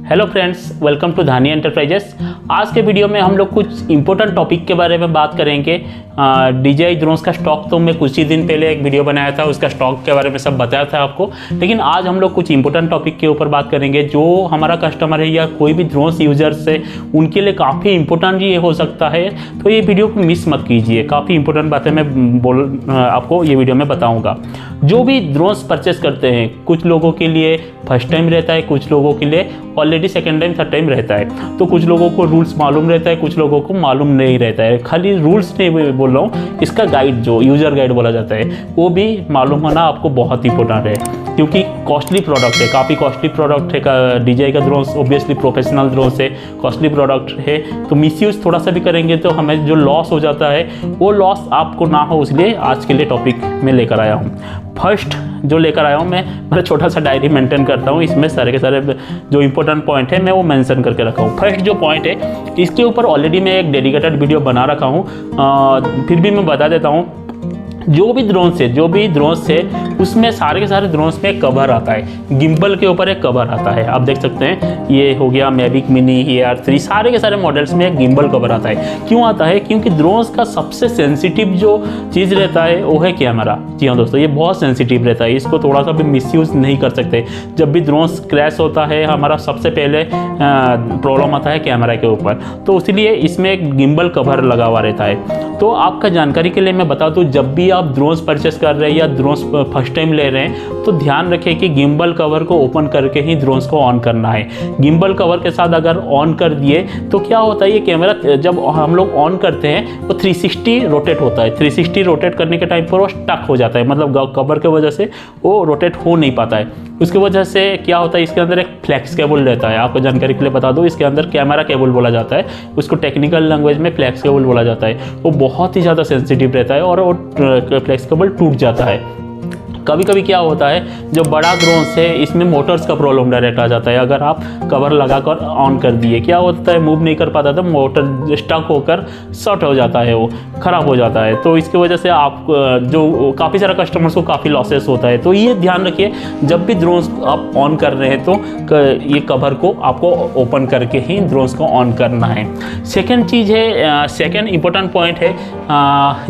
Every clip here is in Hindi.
Hello friends, welcome to Dhani enterprises. आज के वीडियो में हम लोग कुछ इंपॉर्टेंट टॉपिक के बारे में बात करेंगे। DJI ड्रोन्स का स्टॉक तो मैं कुछ ही दिन पहले एक वीडियो बनाया था, उसका स्टॉक के बारे में सब बताया था आपको। लेकिन आज हम लोग कुछ इंपॉर्टेंट टॉपिक के ऊपर बात करेंगे जो हमारा कस्टमर है या कोई भी ड्रोन्स यूजर्स है उनके लिए काफ़ी इंपॉर्टेंट ये हो सकता है। तो ये वीडियो को मिस मत कीजिए, काफ़ी इंपॉर्टेंट बातें मैं आपको ये वीडियो में बताऊँगा। जो भी ड्रोन्स परचेस करते हैं, कुछ लोगों के लिए फर्स्ट टाइम रहता है, कुछ लोगों के लिए already second time third time रहता है। तो कुछ लोगों को रूल्स मालूम रहता है, कुछ लोगों को मालूम नहीं रहता है। खाली रूल्स नहीं बोल रहा हूँ, इसका गाइड जो यूज़र गाइड बोला जाता है वो भी मालूम होना आपको बहुत इंपॉर्टेंट है, क्योंकि कॉस्टली प्रोडक्ट है, काफ़ी कॉस्टली प्रोडक्ट है। DJI का ड्रोन्स ऑब्वियसली प्रोफेशनल ड्रोन्स है, कॉस्टली प्रोडक्ट है। तो मिसयूज़ थोड़ा सा भी करेंगे तो हमें जो लॉस हो जाता है वो लॉस आपको ना हो, इसलिए आज के लिए टॉपिक में लेकर आया हूँ। फर्स्ट जो लेकर आया हूँ, मैं मेरा छोटा सा डायरी मेंटेन करता हूँ, इसमें सारे के सारे जो इंपॉर्टेंट पॉइंट है मैं वो मेंशन करके रखा हूँ। फर्स्ट जो पॉइंट है इसके ऊपर ऑलरेडी मैं एक डेडिकेटेड वीडियो बना रखा हूँ, फिर भी मैं बता देता हूँ। जो भी ड्रोन्स है उसमें सारे के सारे ड्रोन्स में कवर आता है, गिम्बल के ऊपर एक कवर आता है। आप देख सकते हैं ये हो गया मैविक मिनी, AR3, सारे के सारे मॉडल्स में एक गिम्बल कवर आता है। क्यों आता है? क्योंकि ड्रोन्स का सबसे सेंसिटिव जो चीज़ रहता है वो है कैमरा। जी हाँ दोस्तों, ये बहुत सेंसिटिव रहता है, इसको थोड़ा सा भी मिसयूज़ नहीं कर सकते। जब भी ड्रोन्स क्रैश होता है हमारा सबसे पहले प्रॉब्लम आता है कैमरा के ऊपर, तो इसलिए इसमें एक गिम्बल कवर लगा हुआ रहता है। तो आपका जानकारी के लिए मैं बता दूँ, जब भी आप ड्रोन्स परचेस कर रहे हैं या ड्रोन्स फर्स्ट टाइम ले रहे हैं तो ध्यान रखें कि गिम्बल कवर को ओपन करके ही ड्रोन्स को ऑन करना है। गिम्बल कवर के साथ अगर ऑन कर दिए तो क्या होता है, ये कैमरा जब हम लोग ऑन करते हैं वो 360 रोटेट होता है। 360 रोटेट करने के टाइम पर वो स्टक हो जाता है, मतलब कवर के वजह से वो रोटेट हो नहीं पाता है। उसकी वजह से क्या होता है, इसके अंदर एक फ्लैक्स केबल रहता है। आपको जानकारी के लिए बता दूँ, इसके अंदर कैमरा केबल बोला जाता है, उसको टेक्निकल लैंग्वेज में फ्लैक्स केबल बोला जाता है। वो बहुत ही ज़्यादा सेंसिटिव रहता है और वो फ्लैक्स केबल टूट जाता है। कभी कभी क्या होता है, जो बड़ा ड्रोन्स है इसमें मोटर्स का प्रॉब्लम डायरेक्ट आ जाता है। अगर आप कवर लगाकर ऑन कर दिए, क्या होता है, मूव नहीं कर पाता था, मोटर स्टक होकर शॉर्ट हो जाता है, वो ख़राब हो जाता है। तो इसकी वजह से आप जो काफ़ी सारे कस्टमर्स को काफ़ी लॉसेस होता है। तो ये ध्यान रखिए, जब भी ड्रोन्स आप ऑन कर रहे हैं तो ये कवर को आपको ओपन करके ही ड्रोन्स को ऑन करना है। सेकेंड चीज़ है, सेकेंड इंपॉर्टेंट पॉइंट है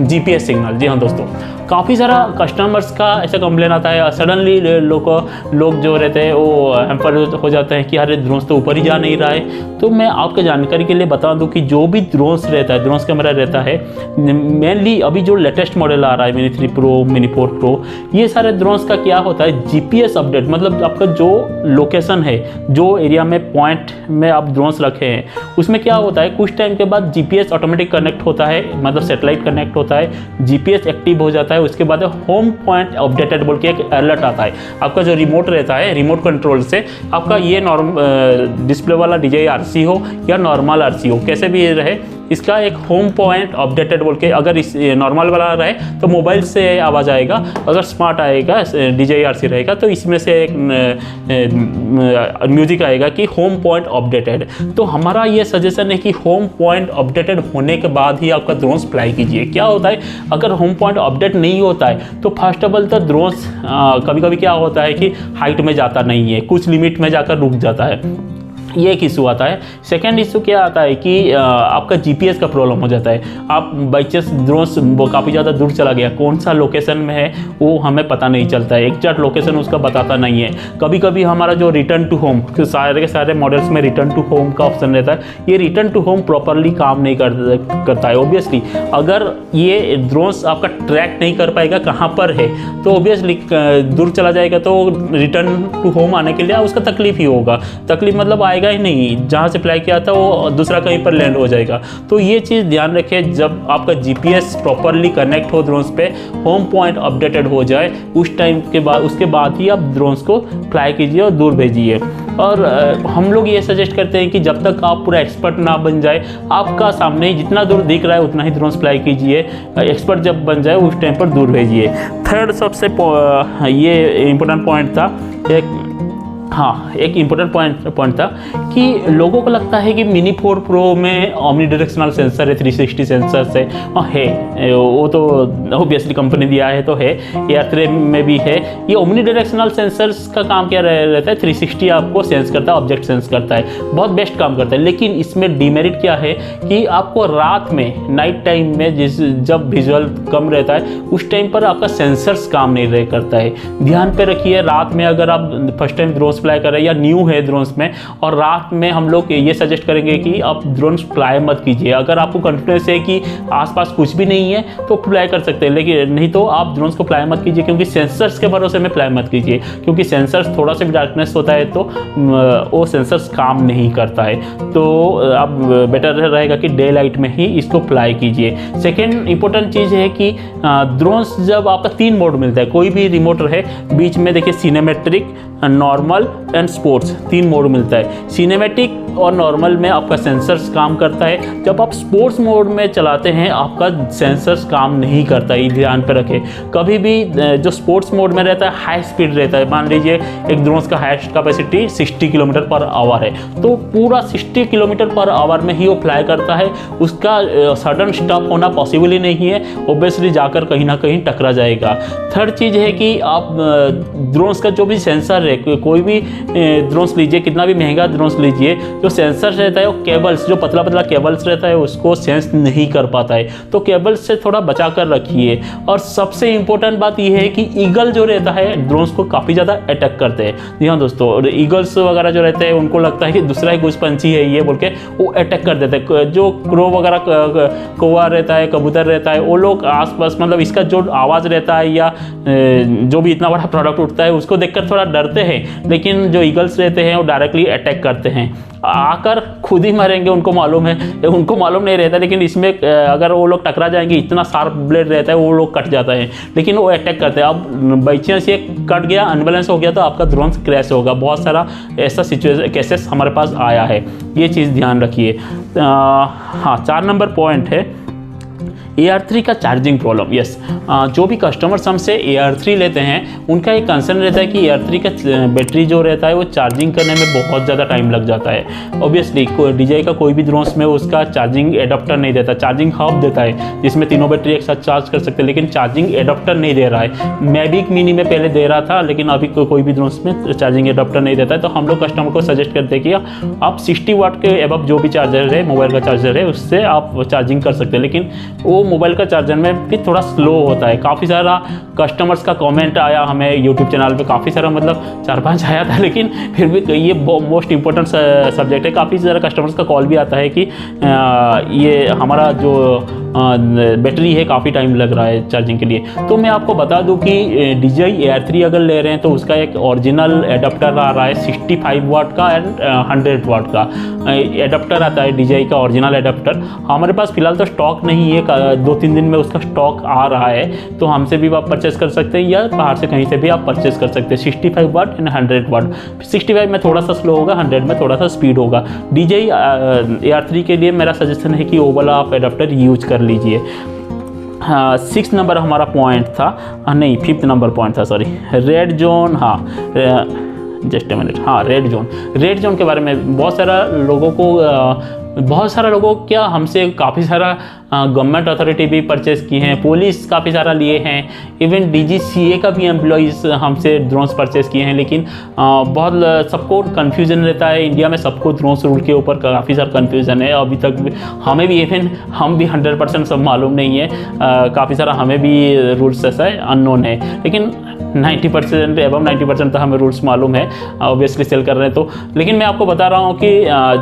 GPS सिग्नल। जी हाँ दोस्तों, काफ़ी सारा कस्टमर्स का ऐसा कंप्लेन आता है, सडनली लोग जो रहते हैं वो हैम्पर हो जाते हैं कि अरे ड्रोन्स तो ऊपर ही जा नहीं रहा है। तो मैं आपके जानकारी के लिए बता दूं कि जो भी ड्रोन्स रहता है, ड्रोन्स कैमरा रहता है, मेनली अभी जो लेटेस्ट मॉडल आ रहा है मिनी 3 प्रो, मिनी 4 प्रो, ये सारे ड्रोन्स का क्या होता है, GPS अपडेट, मतलब आपका जो लोकेशन है, जो एरिया में पॉइंट में आप ड्रोन्स रखे हैं, उसमें क्या होता है, कुछ टाइम के बाद GPS ऑटोमेटिक कनेक्ट होता है, मतलब सेटेलाइट कनेक्ट होता है, GPS एक्टिव हो जाता है। उसके बाद होम पॉइंट अपडेटेड बोल के एक अलर्ट आता है। आपका जो रिमोट रहता है, रिमोट कंट्रोल से आपका ये डिस्प्ले वाला DJI RC हो या नॉर्मल RC हो, कैसे भी रहे, इसका एक होम पॉइंट अपडेटेड बोल के, अगर इस नॉर्मल वाला रहे तो मोबाइल से आवाज़ आएगा, अगर स्मार्ट आएगा DJI RC रहेगा तो इसमें से एक म्यूजिक आएगा कि होम पॉइंट अपडेटेड। तो हमारा ये सजेशन है कि होम पॉइंट अपडेटेड होने के बाद ही आपका ड्रोन्स फ्लाई कीजिए। क्या होता है, अगर होम पॉइंट अपडेट नहीं होता है तो फर्स्ट ऑफ ऑल तो ड्रोन्स कभी कभी क्या होता है कि हाइट में जाता नहीं है, कुछ लिमिट में जाकर रुक जाता है, ये एक इशू आता है। सेकेंड इशू क्या आता है कि आपका GPS का प्रॉब्लम हो जाता है। आप बाई चांस ड्रोन्स काफ़ी ज़्यादा दूर चला गया, कौन सा लोकेशन में है वो हमें पता नहीं चलता है, एग्जैक्ट लोकेशन उसका बताता नहीं है। कभी कभी हमारा जो रिटर्न टू होम, सारे के सारे मॉडल्स में रिटर्न टू होम का ऑप्शन रहता है, ये रिटर्न टू होम प्रॉपरली काम नहीं करता है। ऑब्वियसली अगर ये ड्रोन्स आपका ट्रैक नहीं कर पाएगा कहाँ पर है, तो ऑब्वियसली दूर चला जाएगा तो रिटर्न टू होम आने के लिए उसका तकलीफ ही होगा। तकलीफ मतलब आएगा ही नहीं, जहाँ से फ्लाई किया था वो दूसरा कहीं पर लैंड हो जाएगा। तो ये चीज़ ध्यान रखें, जब आपका GPS प्रॉपरली कनेक्ट हो ड्रोन्स पे, होम पॉइंट अपडेटेड हो जाए, उस टाइम के बाद, उसके बाद ही आप ड्रोन्स को फ्लाई कीजिए और दूर भेजिए। और हम लोग ये सजेस्ट करते हैं कि जब तक आप पूरा एक्सपर्ट ना बन जाए, आपका सामने जितना दूर दिख रहा है उतना ही ड्रोन्स फ्लाई कीजिए। एक्सपर्ट जब बन जाए उस टाइम पर दूर भेजिए। थर्ड सबसे ये इम्पोर्टेंट पॉइंट था, एक हाँ, एक इम्पोर्टेंट पॉइंट था कि लोगों को लगता है कि मिनी 4 प्रो में ओमनी डायरेक्शनल सेंसर है, 360 सेंसर्स है। हाँ है, वो तो ऑब्वियसली कंपनी दिया है तो है, AR3 में भी है। ये ओमनी डायरेक्शनल सेंसर्स का काम क्या रहता है, 360 आपको सेंस करता है, ऑब्जेक्ट सेंस करता है, बहुत बेस्ट काम करता है। लेकिन इसमें डीमेरिट क्या है कि आपको रात में, नाइट टाइम में जब विजुअल कम रहता है उस टाइम पर आपका सेंसर्स काम नहीं करता है। ध्यान पे रखिए, रात में अगर आप फर्स्ट टाइम ड्रोन्स फ्लाई कर रहे हैं या न्यू है ड्रोन्स में, और रात में हम लोग ये सजेस्ट करेंगे कि आप ड्रोन्स फ्लाई मत कीजिए। अगर आपको कॉन्फिडेंस है कि आसपास कुछ भी नहीं है तो फ्लाई कर सकते हैं, लेकिन नहीं तो आप ड्रोन्स को फ्लाई मत कीजिए, क्योंकि सेंसर्स के भरोसे में फ्लाई मत कीजिए, क्योंकि सेंसर्स थोड़ा सा भी डार्कनेस होता है तो वो सेंसर्स काम नहीं करता है। तो अब बेटर रहेगा कि डे लाइट में ही इसको फ्लाई कीजिए। सेकेंड इंपॉर्टेंट चीज़ है कि ड्रोन्स जब आपका 3 मोड मिलता है, कोई भी रिमोट रहे, बीच में देखिए cinematic, normal and sports 3 mode मिलता है। सिनेमेटिक और नॉर्मल में आपका सेंसर्स काम करता है, जब आप स्पोर्ट्स मोड में चलाते हैं आपका सेंसर्स काम नहीं करता है, ध्यान पर रखें। कभी भी जो स्पोर्ट्स मोड में रहता है हाई स्पीड रहता है, मान लीजिए एक ड्रोन का highest capacity 60 kilometre per hour है, तो पूरा 60 किलोमीटर पर आवर में ही वो फ्लाई करता है, उसका सडन स्टॉप होना पॉसिबल ही नहीं है, ऑब्वियसली जाकर कहीं ना कहीं टकरा जाएगा। थर्ड चीज़ है कि आप ड्रोन्स का जो भी सेंसर है, कोई भी ड्रोन्स लीजिए, कितना भी महंगा ड्रोन्स लीजिए, जो सेंसर रहता है वो केबल्स, जो पतला पतला केबल्स रहता है उसको सेंस नहीं कर पाता है, तो केबल्स से थोड़ा बचा कर रखिए। और सबसे इंपॉर्टेंट बात यह है कि ईगल जो रहता है ड्रोन्स को काफ़ी ज़्यादा अटैक करते हैं। जी हाँ दोस्तों, और ईगल्स वगैरह जो रहते हैं उनको लगता है कि दूसरा ही कुछ पंछी है ये बोल के वो अटैक कर देते हैं। जो क्रो वगैरह, कौवा रहता है, कबूतर रहता है, वो लोग आसपास, मतलब इसका जो आवाज़ रहता है या जो भी इतना बड़ा प्रोडक्ट उठता है उसको देखकर थोड़ा डरते हैं, लेकिन जो ईगल्स रहते हैं वो डायरेक्टली अटैक करते हैं, आकर खुद ही मरेंगे, उनको मालूम है, उनको मालूम नहीं रहता। लेकिन इसमें अगर वो लोग टकरा जाएंगे, इतना शार्प ब्लेड रहता है, वो लोग कट जाता है, लेकिन वो अटैक करते हैं। अब बाई चांस ये कट गया, अनबैलेंस हो गया तो आपका ड्रोन क्रैश होगा। बहुत सारा ऐसा सिचुएशन केसेस हमारे पास आया है, ये चीज़ ध्यान रखिए। हाँ, 4 नंबर पॉइंट है AR3 का चार्जिंग प्रॉब्लम। यस, जो भी कस्टमर्स हमसे AR3 लेते हैं उनका एक कंसर्न रहता है कि AR3 का बैटरी जो रहता है वो चार्जिंग करने में बहुत ज़्यादा टाइम लग जाता है। ऑब्वियसली DJI का कोई भी ड्रोन्स में उसका चार्जिंग एडाप्टर नहीं देता, चार्जिंग हब देता है जिसमें तीनों बैटरी एक साथ चार्ज कर सकते हैं, लेकिन चार्जिंग एडाप्टर नहीं दे रहा है। मैविक मिनी में पहले दे रहा था, लेकिन अभी कोई भी ड्रोन्स में चार्जिंग एडाप्टर नहीं देता है। तो हम लोग कस्टमर को सजेस्ट करते हैं कि आप 60 वाट के एबव जो भी चार्जर है, मोबाइल का चार्जर है, उससे आप चार्जिंग कर सकते हैं, लेकिन वो मोबाइल का चार्जर में भी थोड़ा स्लो होता है। काफ़ी सारा कस्टमर्स का कमेंट आया हमें यूट्यूब चैनल पे, काफ़ी सारा, मतलब 4-5 आया था, लेकिन फिर भी ये मोस्ट इंपॉर्टेंट सब्जेक्ट है। काफ़ी सारा कस्टमर्स का कॉल भी आता है कि ये हमारा जो बैटरी है काफ़ी टाइम लग रहा है चार्जिंग के लिए। तो मैं आपको बता दूं कि DJI AR3 अगर ले रहे हैं तो उसका एक ओरिजिनल एडाप्टर आ रहा है 65 वाट का एंड 100 वाट का एडाप्टर आता है, DJI का ओरिजिनल एडाप्टर। हमारे पास फिलहाल तो स्टॉक नहीं है, 2-3 दिन में उसका स्टॉक आ रहा है, तो हमसे भी आप परचेस कर सकते हैं या बाहर से कहीं से भी आप परचेस कर सकते हैं। 65 वाट एंड 100 वाट। 65 में थोड़ा सा स्लो होगा, 100 में थोड़ा सा स्पीड होगा। DJI AR3 के लिए मेरा सजेशन है कि वो वाला आप एडाप्टर यूज कर लीजिए। 6 नंबर हमारा पॉइंट था, नहीं 5th नंबर पॉइंट था, सॉरी, रेड जोन। हाँ, जस्ट अ मिनट। हाँ, रेड जोन के बारे में बहुत सारा लोगों क्या हमसे काफ़ी सारा गवर्नमेंट अथॉरिटी भी परचेस की हैं, पुलिस काफ़ी सारा लिए हैं, इवन DGCA का भी एम्प्लॉइज़ हमसे ड्रोन्स परचेस किए हैं। लेकिन बहुत सबको कन्फ्यूज़न रहता है, इंडिया में सबको ड्रोन्स रूल के ऊपर काफ़ी सारा कन्फ्यूज़न है। अभी तक हमें भी, इवन हम भी 100% सब मालूम नहीं है, काफ़ी सारा हमें भी रूल्स ऐसा है अननोन है, लेकिन 90% एबव 90% तो हमें रूल्स मालूम है, ऑब्वियसली सेल कर रहे हैं तो। लेकिन मैं आपको बता रहा हूँ कि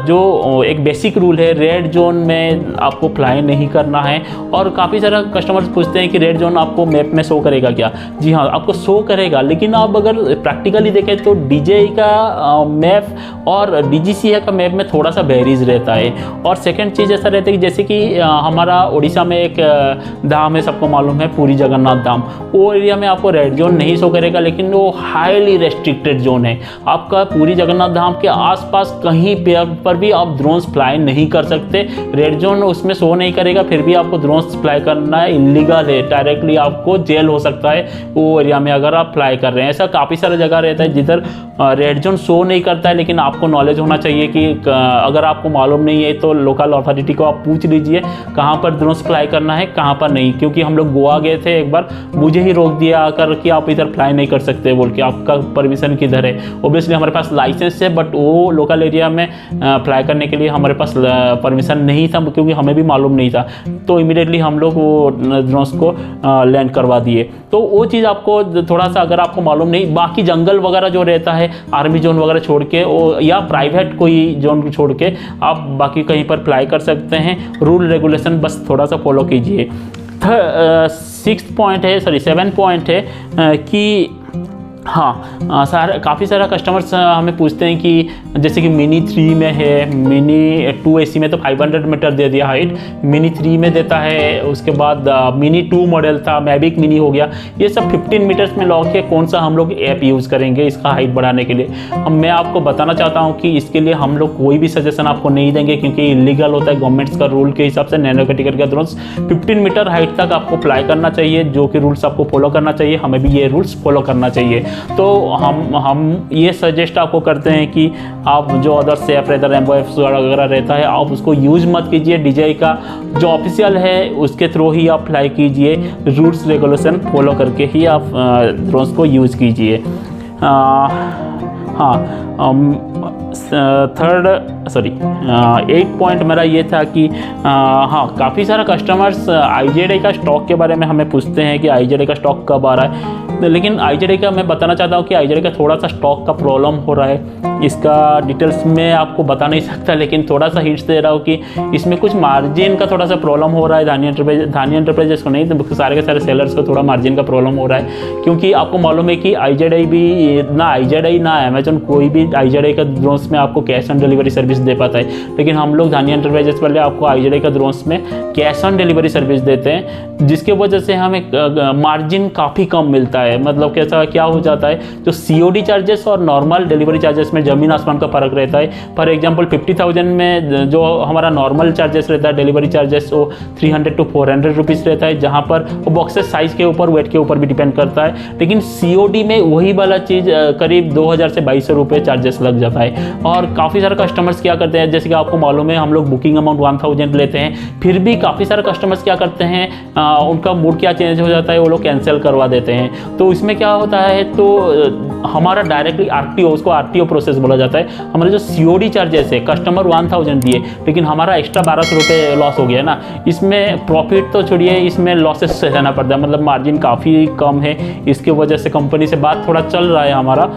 जो एक बेसिक रूल है, रेड जोन में आपको फ्लाई नहीं करना है। और काफ़ी सारा कस्टमर्स पूछते हैं कि रेड जोन आपको मैप में शो करेगा क्या? जी हाँ, आपको शो करेगा, लेकिन आप अगर प्रैक्टिकली देखें तो DJI का मैप और DGCA का मैप में थोड़ा सा वेरीज रहता है। और सेकेंड चीज़ ऐसा रहता है कि जैसे कि हमारा उड़ीसा में एक धाम है, सबको मालूम है, पुरी जगन्नाथ धाम, वो एरिया में आपको रेड जोन नहीं शो करेगा, लेकिन वो हाईली रेस्ट्रिक्टेड जोन है। आपका पुरी जगन्नाथ धाम के आसपास कहीं पर भी आप ड्रोन्स फ्लाई नहीं कर सकते। रेड जोन उसमें शो नहीं करेगा, फिर भी आपको ड्रोन्स फ्लाई करना इलीगल है, डायरेक्टली आपको जेल हो सकता है वो एरिया में अगर आप फ्लाई कर रहे हैं। ऐसा काफ़ी सारा जगह रहता है जिधर रेड जोन शो नहीं करता है, लेकिन आपको नॉलेज होना चाहिए कि अगर आपको मालूम नहीं है तो लोकल अथॉरिटी को आप पूछ लीजिए कहाँ पर ड्रोन्स फ्लाई करना है कहाँ पर नहीं। क्योंकि हम लोग गोवा गए थे एक बार, मुझे ही रोक दिया आकर कि आप इधर फ्लाई नहीं कर सकते बोल के, आपका परमिशन किधर है। ओब्वियसली हमारे पास लाइसेंस है, बट वो लोकल एरिया में फ्लाई करने के लिए हमारे पास परमिशन नहीं था, क्योंकि हमें भी मालूम नहीं था। तो इमीडिएटली हम लोग वो ड्रोन्स को लैंड करवा दिए। तो वो चीज़ आपको थोड़ा सा अगर आपको मालूम नहीं, बाकी जंगल वगैरह जो रहता है आर्मी जोन वगैरह छोड़ के या प्राइवेट कोई जोन छोड़ के आप बाकी कहीं पर फ्लाई कर सकते हैं। रूल रेगुलेशन बस थोड़ा सा फॉलो कीजिए। 7 पॉइंट है कि हाँ काफ़ी सारा कस्टमर्स हमें पूछते हैं कि जैसे कि मिनी 3 में है, मिनी 2 AC में तो 500 मीटर दे दिया हाइट, मिनी 3 में देता है, उसके बाद मिनी 2 मॉडल था, मैविक मिनी हो गया। ये सब 15 मीटर्स में लॉक है, कौन सा हम लोग ऐप यूज़ करेंगे इसका हाइट बढ़ाने के लिए। मैं आपको बताना चाहता हूँ कि इसके लिए हम लोग कोई भी सजेशन आपको नहीं देंगे, क्योंकि इलीगल होता है गवर्नमेंट्स का रूल के हिसाब से। नैनो कैटेगरी का ड्रोन्स 15 मीटर हाइट तक आपको फ्लाई करना चाहिए, जो कि रूल्स आपको फॉलो करना चाहिए, हमें भी ये रूल्स फॉलो करना चाहिए। तो हम ये सजेस्ट आपको करते हैं कि आप जो अदर से ऐप रहता है, रेम्बो ऐप्स वगैरह रहता है, आप उसको यूज़ मत कीजिए। DJI का जो ऑफिशियल है उसके थ्रू ही आप फ्लाई कीजिए, रूल्स रेगुलेशन फॉलो करके ही आप ड्रोन्स को यूज़ कीजिए। हाँ 8 पॉइंट मेरा ये था कि हाँ काफ़ी सारा कस्टमर्स IZI का स्टॉक के बारे में हमें पूछते हैं कि IZI का स्टॉक कब आ रहा है। लेकिन IZI का मैं बताना चाहता हूँ कि IZI का थोड़ा सा स्टॉक का प्रॉब्लम हो रहा है। इसका डिटेल्स में आपको बता नहीं सकता, लेकिन थोड़ा सा हिंट्स दे रहा हूँ कि इसमें कुछ मार्जिन का थोड़ा सा प्रॉब्लम हो रहा है। धानी एंटरप्राइजेस को नहीं, तो सारे के सारे सेलर्स को थोड़ा मार्जिन का प्रॉब्लम हो रहा है। क्योंकि आपको मालूम है कि IZI भी ना अमेजन कोई भी IZI का ड्रोन्स में आपको कैश ऑन डिलीवरी सर्विस दे पाता है, लेकिन हम लोग धानी एंटरप्राइजेस वाले आपको IZI का ड्रोन्स में कैश ऑन डिलीवरी सर्विस देते हैं, जिसके वजह से हमें मार्जिन काफ़ी कम मिलता है। मतलब क्या हो जाता है, जो COD चार्जेस और नॉर्मल डिलीवरी चार्जेस में ज़मीन आसमान का फ़र्क रहता है। फॉर एग्जांपल 50,000 में जो हमारा नॉर्मल चार्जेस रहता है, डिलीवरी चार्जेस, वो 300 to 400 रुपीज़ रहता है, जहाँ पर वो बॉक्सेस साइज़ के ऊपर, वेट के ऊपर भी डिपेंड करता है। लेकिन COD में वही वाला चीज़ करीब 2,000 से 2,200 रुपये चार्जेस लग जाता है। और काफ़ी सारे कस्टमर्स क्या करते हैं, जैसे कि आपको मालूम है हम लोग बुकिंग अमाउंट 1,000 लेते हैं, फिर भी काफ़ी सारे कस्टमर्स क्या करते हैं, उनका मूड क्या चेंज हो जाता है, वो लोग कैंसिल करवा देते हैं। तो इसमें क्या होता है, तो हमारा डायरेक्टली RTO, उसको RTO प्रोसेस बोला जाता है। हमारे जो COD चार्जेस है, कस्टमर 1,000 दिए, लेकिन हमारा एक्स्ट्रा 1,200 रुपये लॉस हो गया ना। इसमें प्रॉफिट तो छोड़िए, इसमें लॉसेस सहना पड़ता है, मतलब मार्जिन काफ़ी कम है। इसके वजह से कंपनी से बात थोड़ा चल रहा है हमारा,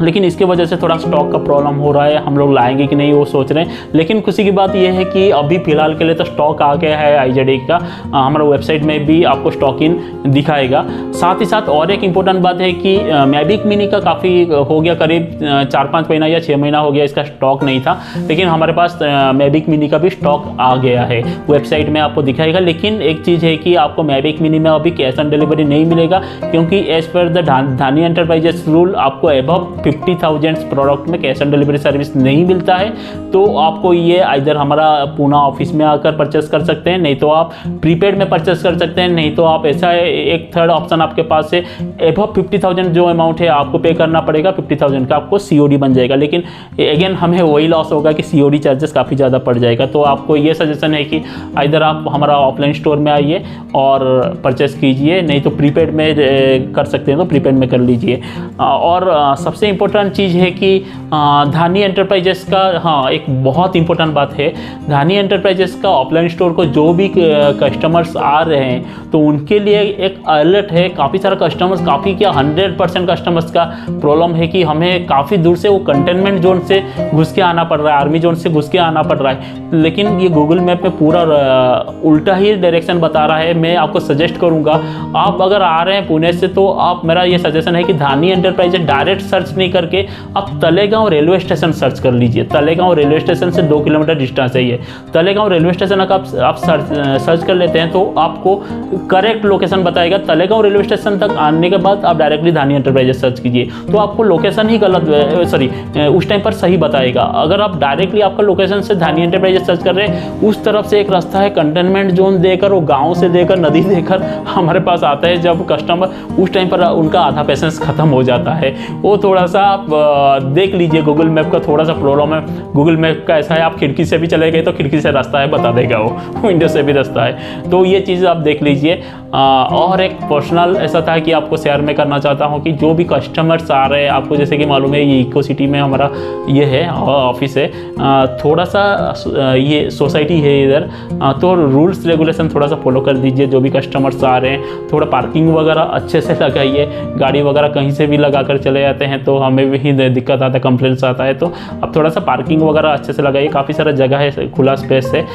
लेकिन इसके वजह से थोड़ा स्टॉक का प्रॉब्लम हो रहा है। हम लोग लाएंगे कि नहीं वो सोच रहे हैं, लेकिन खुशी की बात यह है कि अभी फ़िलहाल के लिए तो स्टॉक आ गया है IZI का। हमारा वेबसाइट में भी आपको स्टॉक इन दिखाएगा। साथ ही साथ और एक इम्पोर्टेंट बात है कि मैविक मिनी का काफ़ी हो गया, करीब 4-5 महीना या 6 महीना हो गया इसका स्टॉक नहीं था, लेकिन हमारे पास मैविक मिनी का भी स्टॉक आ गया है, वेबसाइट में आपको दिखाएगा। लेकिन एक चीज़ है कि आपको मैविक मिनी में अभी कैश ऑन डिलीवरी नहीं मिलेगा, क्योंकि as per the Dhani enterprises rule आपको एबव 50,000 प्रोडक्ट में कैश ऑन डिलीवरी सर्विस नहीं मिलता है। तो आपको ये इधर हमारा पूना ऑफिस में आकर परचेस कर सकते हैं, नहीं तो आप प्रीपेड में परचेस कर सकते हैं, नहीं तो आप ऐसा एक थर्ड ऑप्शन आपके पास है, एबव 50,000 जो अमाउंट है आपको पे करना पड़ेगा, 50,000 का आपको COD बन जाएगा। लेकिन अगेन हमें वही लॉस होगा कि COD चार्जेस काफ़ी ज़्यादा पड़ जाएगा। तो आपको ये सजेशन है कि इधर आप हमारा ऑफलाइन स्टोर में आइए और परचेस कीजिए, नहीं तो प्रीपेड में कर सकते हैं तो प्रीपेड में कर लीजिए। और सबसे इम्पोर्टेंट चीज़ है कि धानी एंटरप्राइजेस का, हाँ एक बहुत इंपॉर्टेंट बात है, धानी एंटरप्राइजेस का ऑफलाइन स्टोर को जो भी कस्टमर्स आ रहे हैं तो उनके लिए एक अलर्ट है। काफ़ी सारा कस्टमर्स, काफ़ी क्या 100% कस्टमर्स का प्रॉब्लम है कि हमें काफ़ी दूर से वो कंटेनमेंट जोन से घुस के आना पड़ रहा है, आर्मी जोन से घुस के आना पड़ रहा है, लेकिन ये गूगल मैप में पूरा उल्टा ही डायरेक्शन बता रहा है। मैं आपको सजेस्ट करूँगा, आप अगर आ रहे हैं पुणे से तो आप, मेरा ये सजेशन है कि धानी एंटरप्राइजेस डायरेक्ट सर्च नहीं नहीं करके आप तलेगांव रेलवे स्टेशन सर्च कर लीजिए। तलेगांव रेलवे स्टेशन से 2 किलोमीटर डिस्टेंस है ये। तलेगांव रेलवे स्टेशन अगर आप सर्च कर लेते हैं तो आपको करेक्ट लोकेशन बताएगा। तलेगांव रेलवे स्टेशन तक आने के बाद आप डायरेक्टली धानी एंटरप्राइजेस सर्च कीजिए तो आपको लोकेशन ही गलत, सॉरी उस टाइम पर सही बताएगा। अगर आप डायरेक्टली आपका लोकेशन से धानी एंटरप्राइजेस सर्च कर रहे हैं, उस तरफ से एक रास्ता है कंटेनमेंट जोन देकर, वो गाँव से देकर, नदी देकर हमारे पास आता है। जब कस्टमर उस टाइम पर उनका आधा पैसेंस खत्म हो जाता है। वो थोड़ा सा आप देख लीजिए, गूगल मैप का थोड़ा सा प्रॉब्लम है। गूगल मैप का ऐसा है, आप खिड़की से भी चले गए तो खिड़की से रास्ता है बता देगा, वो विंडो से भी रास्ता है। तो ये चीज़ आप देख लीजिए। और एक पर्सनल ऐसा था कि आपको शेयर में करना चाहता हूँ कि जो भी कस्टमर्स आ रहे हैं, आपको जैसे कि मालूम है ये इको सिटी में हमारा ये है ऑफिस है, थोड़ा सा ये सोसाइटी है इधर, तो रूल्स रेगुलेशन थोड़ा सा फॉलो कर दीजिए। जो भी कस्टमर्स आ रहे हैं, थोड़ा पार्किंग वगैरह अच्छे से लगाइए। गाड़ी वगैरह कहीं से भी लगा कर चले जाते हैं तो हमें भी दिक्कत आता है, कंप्लेंट्स आता है। तो अब थोड़ा सा पार्किंग वगैरह अच्छे से लगाइए। काफ़ी सारा जगह है, खुला स्पेस है,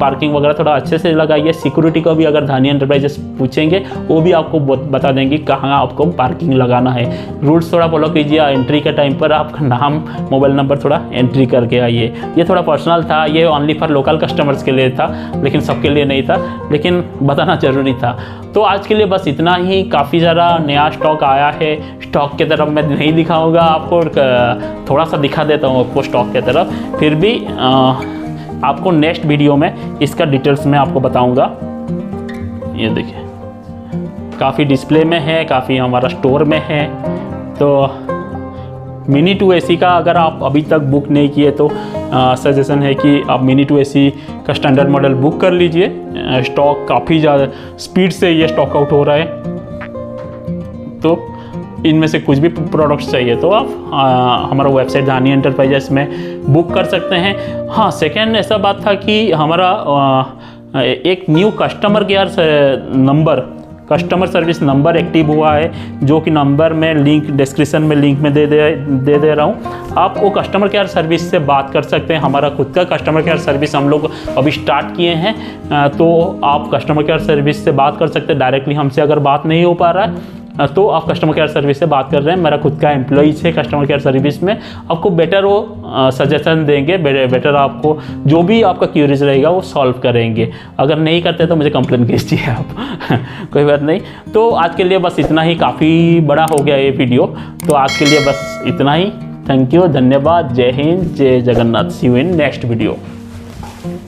पार्किंग वगैरह थोड़ा अच्छे से लगाइए। सिक्योरिटी को भी अगर धानी एंटरप्राइजेस पूछेंगे वो भी आपको बता देंगे कहाँ आपको पार्किंग लगाना है। रूल्स थोड़ा फॉलो कीजिए। एंट्री के टाइम पर आपका नाम, मोबाइल नंबर थोड़ा एंट्री करके आइए। ये थोड़ा पर्सनल था, ये ओनली फॉर लोकल कस्टमर्स के लिए था, लेकिन सबके लिए नहीं था, लेकिन बताना ज़रूरी था। तो आज के लिए बस इतना ही। काफ़ी ज़्यादा नया स्टॉक आया है। स्टॉक की तरफ मैं नहीं दिखाऊंगा आपको, थोड़ा सा दिखा देता हूँ आपको स्टॉक की तरफ, फिर भी आपको नेक्स्ट वीडियो में इसका डिटेल्स में आपको बताऊंगा। ये देखिए काफ़ी डिस्प्ले में है, काफ़ी हमारा स्टोर में है। तो मिनी 2 AC का अगर आप अभी तक बुक नहीं किए तो सजेशन है कि आप मिनी 2 AC का स्टैंडर्ड मॉडल बुक कर लीजिए। स्टॉक काफ़ी ज़्यादा स्पीड से ये स्टॉक आउट हो रहा है, तो इनमें से कुछ भी प्रोडक्ट्स चाहिए तो आप हमारा वेबसाइट धानी एंटरप्राइजेस में बुक कर सकते हैं। हाँ, सेकेंड ऐसा बात था कि हमारा एक new customer service number active हुआ है, जो कि नंबर में लिंक डिस्क्रिप्शन में लिंक में दे दे रहा हूँ। आप वो कस्टमर केयर सर्विस से बात कर सकते हैं। हमारा खुद का कस्टमर केयर सर्विस हम लोग अभी स्टार्ट किए हैं, तो आप कस्टमर केयर सर्विस से बात कर सकते हैं। डायरेक्टली हमसे अगर बात नहीं हो पा रहा है तो आप कस्टमर केयर सर्विस से बात कर रहे हैं। मेरा खुद का एम्प्लॉइज है कस्टमर केयर सर्विस में, आपको बेटर वो सजेशन देंगे, बेटर आपको जो भी आपका क्यूरीज रहेगा वो सॉल्व करेंगे। अगर नहीं करते तो मुझे कंप्लेन कीजिए आप कोई बात नहीं। तो आज के लिए बस इतना ही, काफ़ी बड़ा हो गया ये वीडियो, तो आज के लिए बस इतना ही। थैंक यू, धन्यवाद, जय हिंद, जय जगन्नाथ। सी यू इन नेक्स्ट वीडियो।